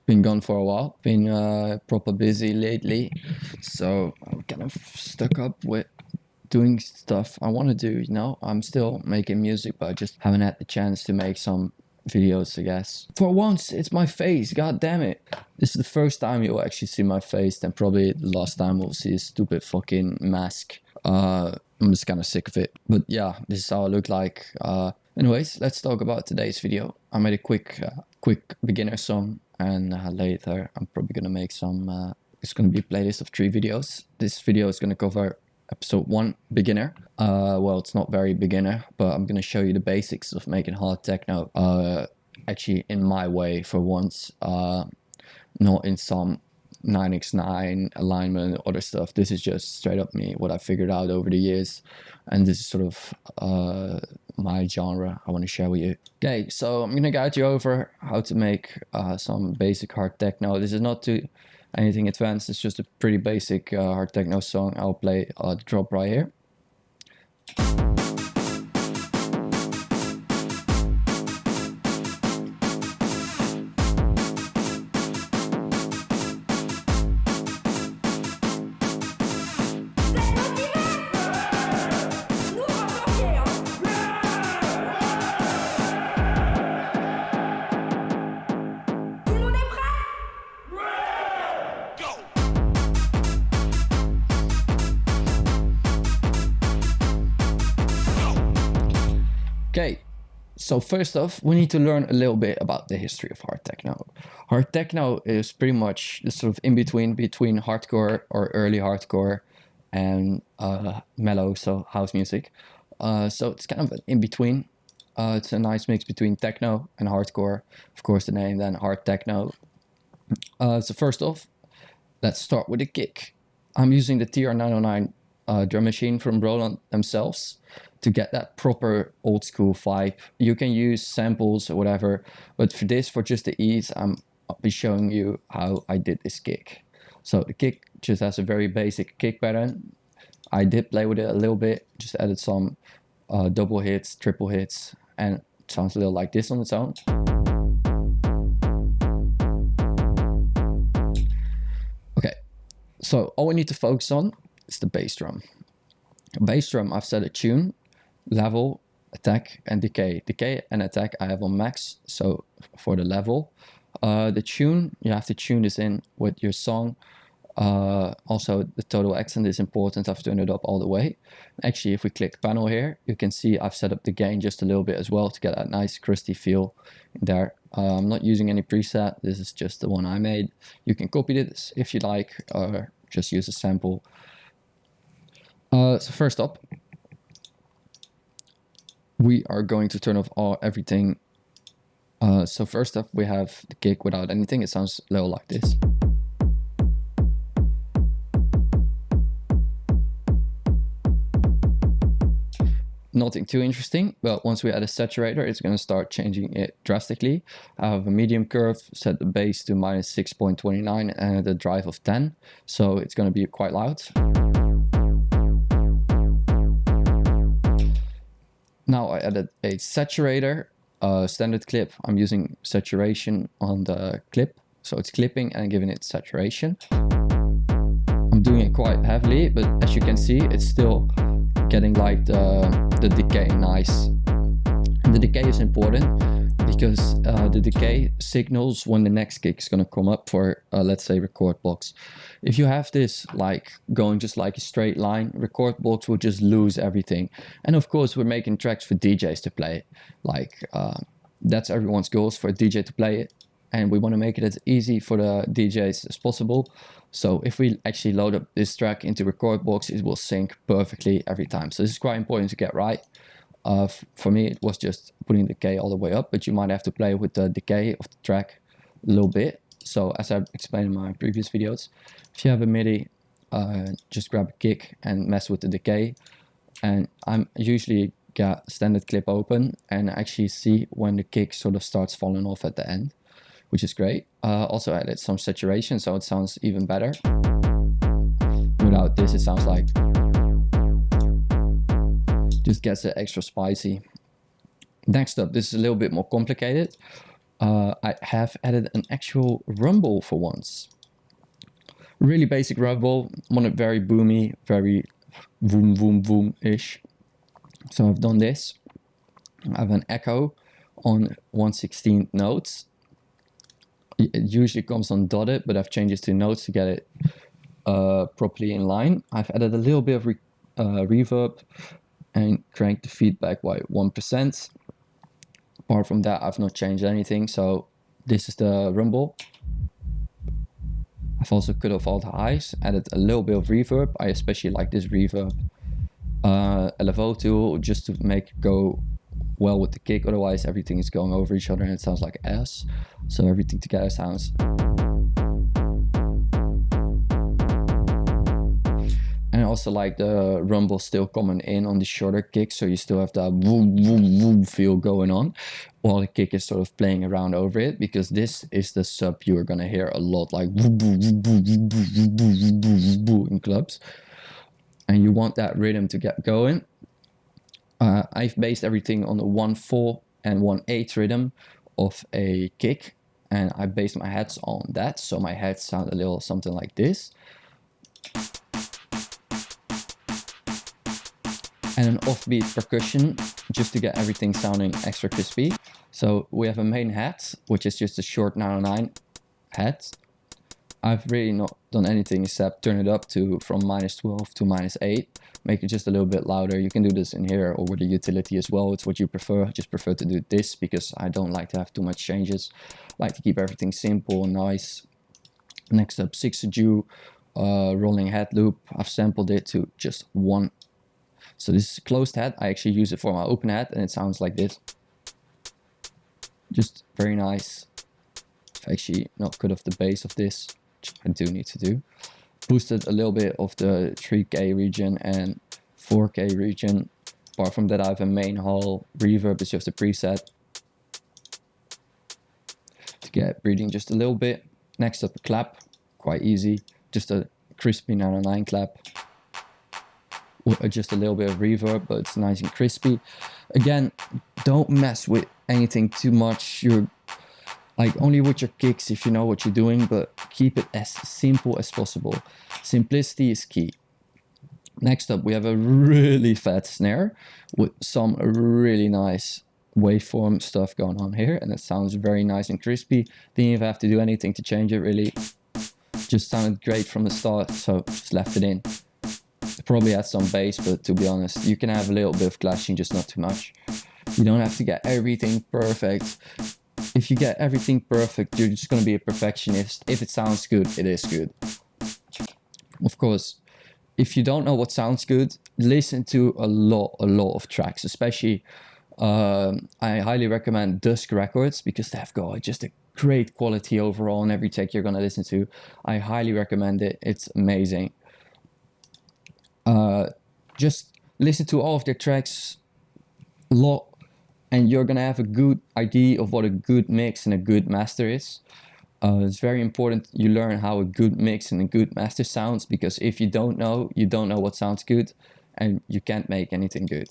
been gone for a while. Been proper busy lately, so I'm kind of stuck up with doing stuff I want to do. You know, I'm still making music, but I just haven't had the chance to make some videos, I guess. For once, it's my face. God damn it! This is the first time you'll actually see my face, then probably the last time we'll see a stupid fucking mask. I'm just kind of sick of it. But yeah, this is how I look like. Anyways, let's talk about today's video. I made a quick beginner song, and later I'm probably gonna make some. It's gonna be a playlist of 3 videos. This video is gonna cover episode 1, beginner. Well, it's not very beginner, but I'm gonna show you the basics of making hard techno. Actually, in my way for once, not in some 9x9 alignment, other stuff. This is just straight up me, what I figured out over the years, and this is sort of my genre I want to share with you. Okay, so I'm gonna guide you over how to make some basic hard techno. This is not too anything advanced, it's just a pretty basic hard techno song. I'll play the drop right here. Okay, so first off, we need to learn a little bit about the history of hard techno. Hard techno is pretty much the sort of between hardcore or early hardcore and mellow, so house music. So it's kind of an in-between. It's a nice mix between techno and hardcore. Of course, the name then hard techno. So first off, let's start with the kick. I'm using the TR-909 drum machine from Roland themselves to get that proper old school vibe. You can use samples or whatever, but for this, for just the ease, I'll be showing you how I did this kick. So the kick just has a very basic kick pattern. I did play with it a little bit, just added some double hits, triple hits, and it sounds a little like this on its own. Okay, so all we need to focus on is the bass drum. Bass drum, I've set a tune, level, attack, and decay. Decay and attack I have on max, so for the level. The tune, you have to tune this in with your song. Also, the total accent is important. I've turned it up all the way. Actually, if we click panel here, you can see I've set up the gain just a little bit as well to get that nice crusty feel in there. I'm not using any preset. This is just the one I made. You can copy this if you like, or just use a sample. So first up, we are going to turn off everything. So first up, we have the kick without anything. It sounds a little like this. Nothing too interesting, but once we add a saturator, it's going to start changing it drastically. I have a medium curve, set the bass to -6.29 and the drive of 10, so it's going to be quite loud. Now I added a saturator, standard clip. I'm using saturation on the clip, so it's clipping and giving it saturation. I'm doing it quite heavily, but as you can see, it's still getting like the decay nice. And the decay is important because the decay signals when the next kick is going to come up for, let's say, record blocks. If you have this like going just like a straight line, record blocks will just lose everything. And of course, we're making tracks for DJs to play. Like that's everyone's goals, for a DJ to play it. And we want to make it as easy for the DJs as possible. So if we actually load up this track into record box, it will sync perfectly every time. So this is quite important to get right. For me, it was just putting the decay all the way up, but you might have to play with the decay of the track a little bit. So as I explained in my previous videos, if you have a MIDI, just grab a kick and mess with the decay. And I'm usually got standard clip open and actually see when the kick sort of starts falling off at the end, which is great. Also added some saturation, so it sounds even better. Without this, it sounds like just gets it extra spicy. Next up, this is a little bit more complicated. I have added an actual rumble for once. Really basic rumble. I want it very boomy, very boom, boom, boom-ish. So I've done this. I have an echo on 1/16 notes. It usually comes on dotted, but I've changed it to notes to get it properly in line. I've added a little bit of reverb and cranked the feedback by 1%. Apart from that, I've not changed anything. So this is the rumble. I've also cut off all the highs, added a little bit of reverb. I especially like this reverb LFO tool just to make it go well with the kick. Otherwise, everything is going over each other and it sounds like ass. So everything together sounds. And I also like the rumble still coming in on the shorter kick, so you still have that boom, boom, boom feel going on, while the kick is sort of playing around over it, because this is the sub you're gonna hear a lot, like boom, boom, boom, boom, boom, boom, boom, boom, boom in clubs. And you want that rhythm to get going. I've based everything on the 1/4 and 1/8 rhythm of a kick, and I based my heads on that, so my heads sound a little something like this. And an offbeat percussion just to get everything sounding extra crispy. So we have a main head, which is just a short 909 head. I've really not done anything except turn it up to from -12 to -8, make it just a little bit louder. You can do this in here or with the utility as well. It's what you prefer. I just prefer to do this because I don't like to have too much changes. I like to keep everything simple and nice. Next up, 6 rolling head loop. I've sampled it to just one. So this is a closed head. I actually use it for my open head and it sounds like this. Just very nice. I've actually not cut off the bass of this, which I do need to do. Boosted a little bit of the 3K region and 4K region. Apart from that, I have a main hall. Reverb is just a preset to get breathing just a little bit. Next up, a clap. Quite easy. Just a crispy 909 clap. Just a little bit of reverb, but it's nice and crispy. Again, don't mess with anything too much. You're like only with your kicks if you know what you're doing, but keep it as simple as possible. Simplicity is key. Next up, we have a really fat snare with some really nice waveform stuff going on here, and it sounds very nice and crispy. Didn't even have to do anything to change it really. Just sounded great from the start, so just left it in. Probably add some bass, but to be honest, you can have a little bit of clashing, just not too much. You don't have to get everything perfect. If you get everything perfect, you're just going to be a perfectionist. If it sounds good, it is good. Of course, if you don't know what sounds good, listen to a lot of tracks, especially I highly recommend Dusk Records because they've got just a great quality overall on every track you're going to listen to. I highly recommend it. It's amazing. Just listen to all of their tracks a lot and you're gonna have a good idea of what a good mix and a good master is. It's very important you learn how a good mix and a good master sounds, because if you don't know what sounds good and you can't make anything good.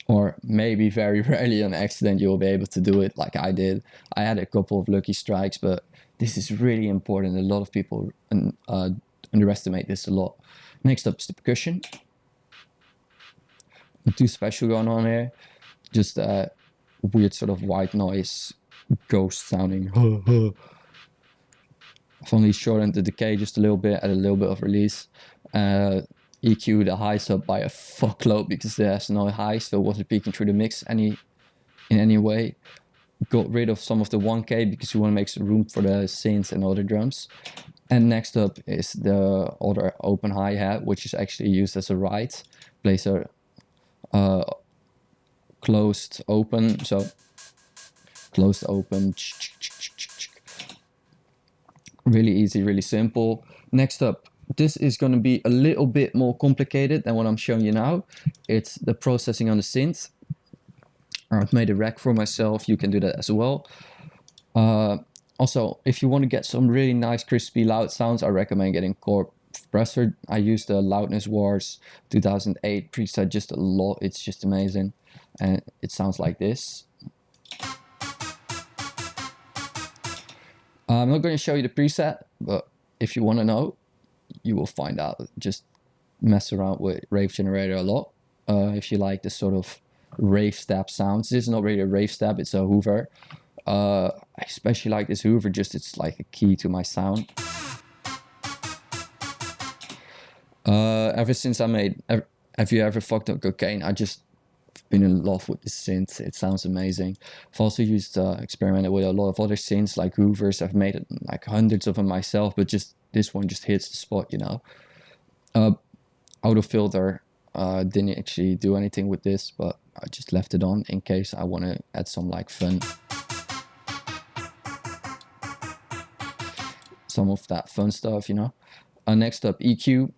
Or maybe very rarely on accident you'll be able to do it like I did. I had a couple of lucky strikes, but this is really important. A lot of people underestimate this a lot. Next up is the percussion. Nothing special going on here. Just a weird sort of white noise, ghost sounding. I've only shortened the decay just a little bit, added a little bit of release. EQ the highs up by a fuckload because there's no highs, so it wasn't peeking through the mix in any way. Got rid of some of the 1K because you want to make some room for the synths and other drums. And next up is the other open hi-hat, which is actually used as a ride. Plays a closed open, so closed open. Really easy, really simple. Next up, this is going to be a little bit more complicated than what I'm showing you now. It's the processing on the synth. I've made a rack for myself. You can do that as well. Also, if you want to get some really nice, crispy, loud sounds, I recommend getting Core Compressor. I use the Loudness Wars 2008 preset just a lot. It's just amazing. And it sounds like this. I'm not going to show you the preset, but if you want to know, you will find out. Just mess around with Rave Generator a lot. If you like this sort of rave stab sounds. This is not really a rave stab, it's a Hoover. I especially like this Hoover, just it's like a key to my sound. Ever since I made Have You Ever Fucked Up Cocaine, I just been in love with the synth. It sounds amazing. I've also used experimented with a lot of other synths like Hoovers. I've made it, like hundreds of them myself, but just this one just hits the spot, you know. Auto filter, didn't actually do anything with this, but I just left it on in case I want to add some like fun, some of that fun stuff, you know. Next up, EQ.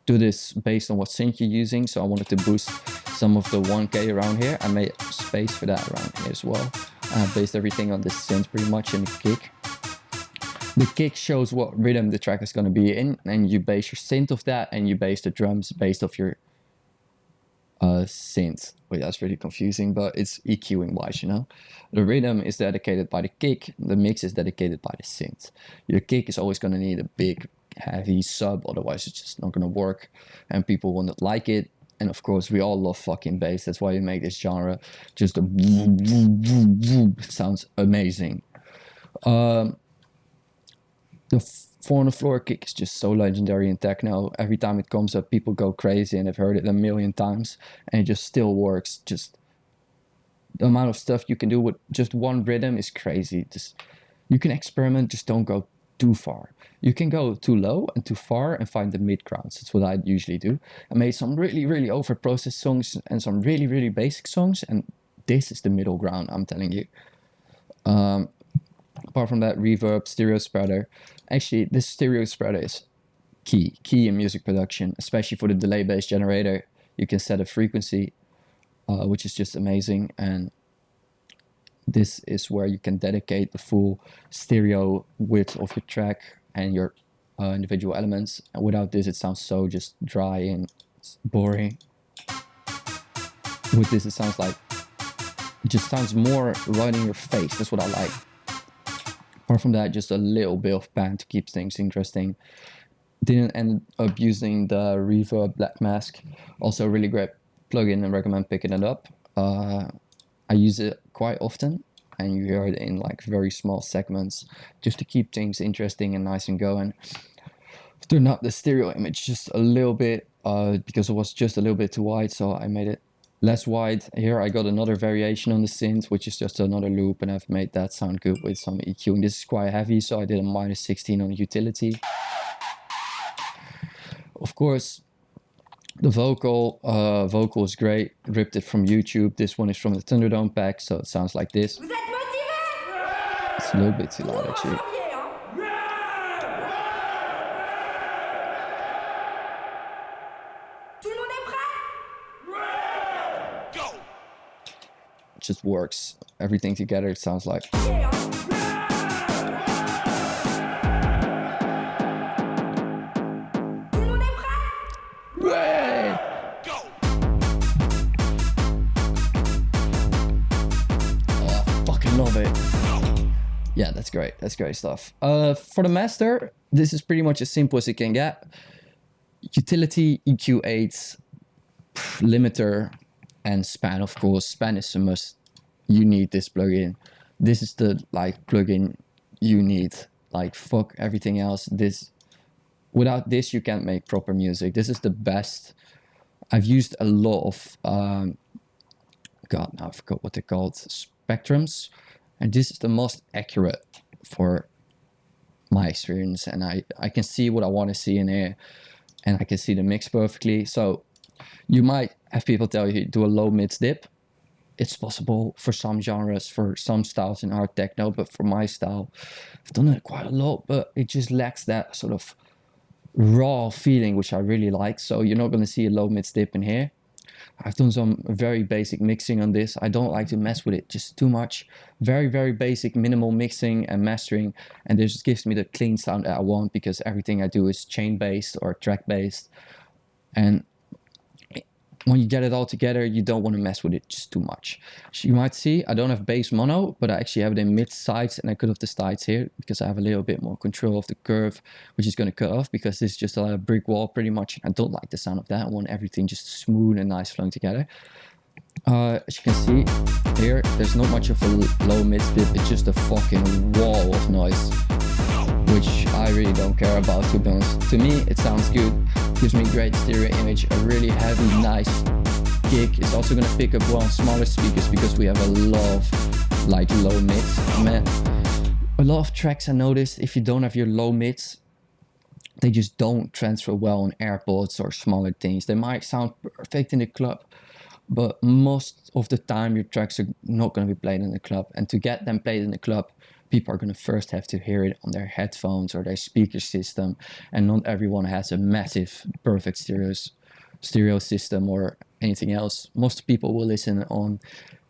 Do this based on what synth you're using. So I wanted to boost some of the 1K around here. I made space for that around here as well. I based everything on this synth pretty much, and the kick. The kick shows what rhythm the track is going to be in, and you base your synth off that, and you base the drums based off your synth. Wait, that's really confusing, but it's EQing wise, you know. The rhythm is dedicated by the kick, the mix is dedicated by the synth. Your kick is always going to need a big heavy sub, otherwise it's just not going to work and people will not like it. And of course we all love fucking bass, that's why we make this genre. Just a boom, boom, boom, boom. It sounds amazing. The 4 on the floor kick is just so legendary in techno. Every time it comes up people go crazy, and I've heard it a million times and it just still works. Just the amount of stuff you can do with just one rhythm is crazy. Just you can experiment, just don't go too far. You can go too low and too far and find the mid grounds. That's what I usually do. I made some really, really over processed songs and some really, really basic songs, and this is the middle ground, I'm telling you. Apart from that, reverb, stereo spreader. Actually, this stereo spreader is key in music production, especially for the delay based generator. You can set a frequency, which is just amazing, and this is where you can dedicate the full stereo width of your track and your individual elements. And without this, it sounds so just dry and boring. With this, it sounds like, it just sounds more right in your face. That's what I like. Apart from that, just a little bit of pan to keep things interesting. Didn't end up using the Reverb Black Mask. Also a really great plugin and recommend picking it up. I use it quite often, and you hear it in like very small segments just to keep things interesting and nice and going. I've turned up the stereo image just a little bit because it was just a little bit too wide, so I made it less wide. Here I got another variation on the synth, which is just another loop, and I've made that sound good with some EQ. And this is quite heavy, so I did a -16 on the utility. Of course, the vocal is great. Ripped it from YouTube. This one is from the Thunderdome pack, so it sounds like this. It's a little bit too loud actually. It just works. Everything together, it sounds like. Love it. Yeah, that's great. That's great stuff. For the master, this is pretty much as simple as it can get. Utility, EQ8, limiter, and span, of course. Span is a must. You need this plugin. This is the like plugin you need. Like fuck everything else. Without this, you can't make proper music. This is the best. I've used a lot of God, now I forgot what they're called. Spectrums. And this is the most accurate for my experience, and I can see what I want to see in here, and I can see the mix perfectly. So you might have people tell you do a low mid dip. It's possible for some genres, for some styles in hard techno, but for my style, I've done it quite a lot, but it just lacks that sort of raw feeling, which I really like. So you're not going to see a low mid dip in here. I've done some very basic mixing on this. I don't like to mess with it just too much. Very, very basic, minimal mixing and mastering. And this just gives me the clean sound that I want, because everything I do is chain-based or track-based. And when you get it all together, you don't want to mess with it just too much. So you might see I don't have bass mono, but I actually have it in mid sides, and I cut off the sides here because I have a little bit more control of the curve, which is going to cut off because this is just a brick wall pretty much. I don't like the sound of that. I want everything just smooth and nice flowing together. As you can see here, there's not much of a low mid dip. It's just a fucking wall of noise, which I really don't care about, to be honest. To me, it sounds good. Gives me great stereo image. A really heavy, nice kick. It's also gonna pick up well on smaller speakers because we have a lot of like low mids. Man, a lot of tracks I noticed, if you don't have your low mids, they just don't transfer well on AirPods or smaller things. They might sound perfect in the club, but most of the time your tracks are not going to be played in the club. And to get them played in the club, people are going to first have to hear it on their headphones or their speaker system. And not everyone has a massive, perfect stereo system or anything else. Most people will listen on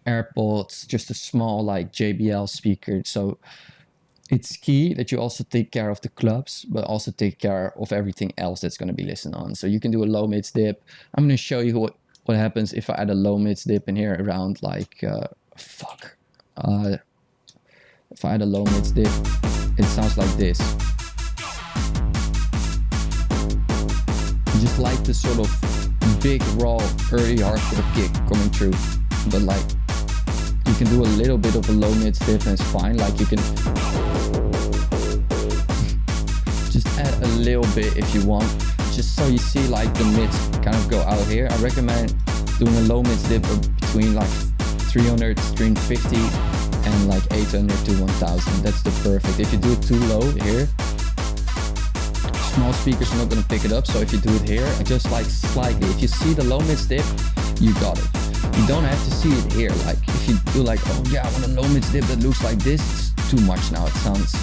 AirPods, just a small like JBL speaker. So it's key that you also take care of the clubs, but also take care of everything else that's going to be listened on. So you can do a low mids dip. I'm going to show you what happens if I add a low mids dip in here around like, if I add a low mids dip, it sounds like this. Just like the sort of big, raw, early hardcore kick coming through. But like, you can do a little bit of a low mids dip and it's fine. Like you can just add a little bit if you want, just so you see like the mids kind of go out here. I recommend doing a low mids dip between like 300 to 350 and like 800 to 1000. That's the perfect. If you do it too low here, small speakers are not going to pick it up. So if you do it here, just like slightly, if you see the low mids dip, you got it. You don't have to see it here. Like if you do like, oh yeah, I want a low mids dip that looks like this, it's too much now. It sounds,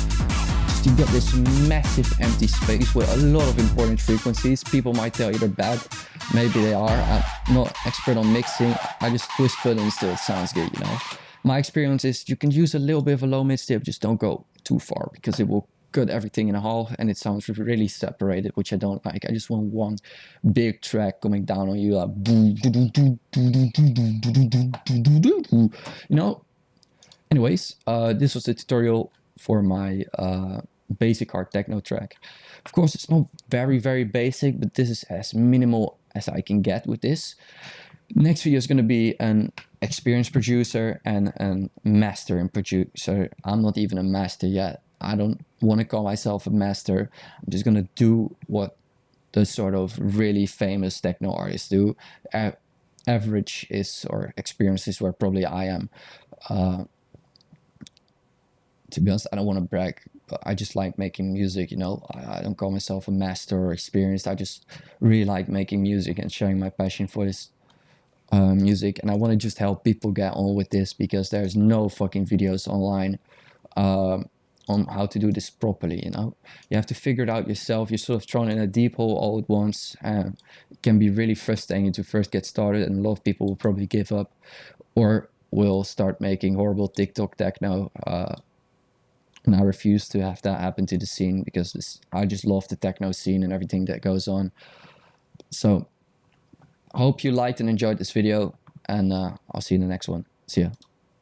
you've got this massive empty space with a lot of important frequencies. People might tell you they're bad. Maybe they are. I'm not expert on mixing. I just twist foot and still it sounds good, you know. My experience is you can use a little bit of a low mid dip, just don't go too far because it will cut everything in half and it sounds really separated, which I don't like. I just want one big track coming down on you, like you know. Anyways, this was the tutorial for my basic hard techno track. Of course, it's not very basic, but this is as minimal as I can get with this. Next video is going to be an experienced producer and a mastering producer. I'm not even a master yet. I don't want to call myself a master. I'm just going to do what the sort of really famous techno artists do. Average is, or experience is where probably I am. To be honest, I don't want to brag, but I just like making music, you know. I don't call myself a master or experienced. I just really like making music and sharing my passion for this music. And I want to just help people get on with this because there's no fucking videos online on how to do this properly, you know. You have to figure it out yourself. You're sort of thrown in a deep hole all at once, and it can be really frustrating to first get started, and a lot of people will probably give up or will start making horrible TikTok techno. And I refuse to have that happen to the scene because I just love the techno scene and everything that goes on. So I hope you liked and enjoyed this video, and I'll see you in the next one. See ya.